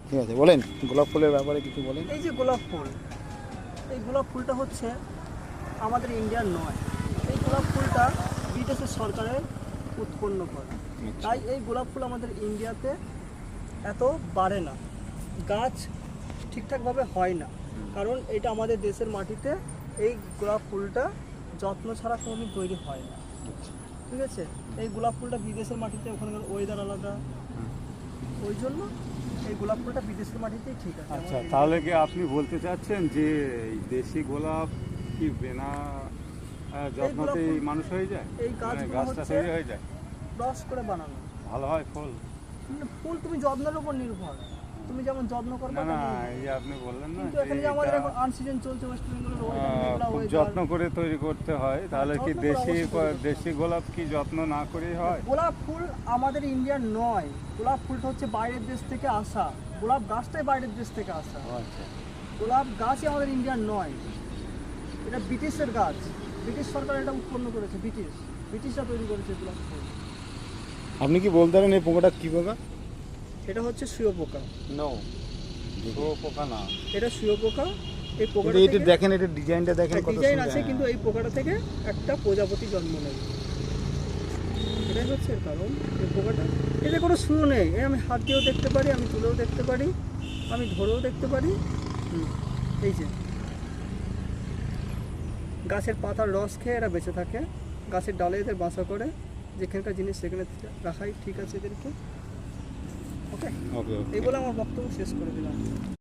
ঠিক আছে, বলেন গোলাপ ফুলের ব্যাপারে কিছু বলেন। এই যে গোলাপ ফুল, এই গোলাপ ফুলটা হচ্ছে আমাদের ইন্ডিয়ার নয়। এই গোলাপ ফুলটা বিদেশের সরকারের উৎপন্ন করা। তাই এই গোলাপ ফুল আমাদের ইন্ডিয়াতে এত বাড়ে না, গাছ ঠিকঠাকভাবে হয় না, কারণ এটা আমাদের দেশের মাটিতে এই গোলাপ ফুলটা যত্ন ছাড়া কোনোদিন তৈরি হয় না। ঠিক আছে, এই গোলাপ ফুলটা বিদেশের মাটিতে, ওখানকার ওয়েদার আলাদা, ওই জন্য এই গোলাপ ফুলটা বিদেশের মাটিতেই ঠিক আছে। আচ্ছা, তাহলে কি আপনি বলতে চাচ্ছেন যে এই দেশি গোলাপ কি বিনা যত্নতেই মানুষ হয়ে যায়? এই মানে গাছগুলো গাছটা হচ্ছে তৈরি হয়ে যায়, রস করে বানানো। ভালো হয় ফুল? মানে ফুল তুমি যত্নের উপর নির্ভর, তুমি যেমন যত্ন করবে না না, তেমন। এই যে আপনি বললেন না কিন্তু যে এখানে যে আমাদের এটা, এখন আনসিজন চলছে ওয়েস্ট বেঙ্গলের খুব যত্ন করে তৈরি করতে হয়, তাহলে কি যত্ন করে দেশি অবশ্যই তৈরি করতে দেশি গোলাপ কি যত্ন না করেই হয়? গোলাপ ফুল আমাদের ইন্ডিয়ার নয়, গোলাপ ফুলটা হচ্ছে বাইরের দেশ থেকে আসা, গোলাপ গাছটাই বাইরের দেশ থেকে আসা। আচ্ছা, গোলাপ গাছই আমাদের ইন্ডিয়ার নয়, এটা ব্রিটিশের গাছ, ব্রিটিশ সরকার এটা উৎপন্ন করেছে, ব্রিটিশরা তৈরি করেছে গোলাপ ফুল। আপনি কি বলতে পারেন এই পোকাটা কি পোকা? এটা হচ্ছে শুয়োপোকা। নো, পোকা না, এটা শুয়োপোকা। এই কিন্তু পোকাটা এটা দেখেন, এটা ডিজাইনটা দেখেন কত ডিজাইন সুন্দর। আছে, কিন্তু এই পোকাটা থেকে একটা প্রজাপতি জন্ম নেবে, এটাই হচ্ছে এর কারণ। এই পোকাটা, এতে কোনো শুরু নেই, আমি হাত দিয়েও দেখতে পারি, আমি তুলেও দেখতে পারি, আমি ধরেও দেখতে পারি। এই যে গাছের পাতার রস খেয়ে এরা বেঁচে থাকে, গাছের ডালে এদের বাসা করে, যেখানকার জিনিস সেখানে রাখাই ঠিক আছে এদেরকে। ওকে, ওকে, এই বলে আমার বক্তব্য শেষ করে দিলাম।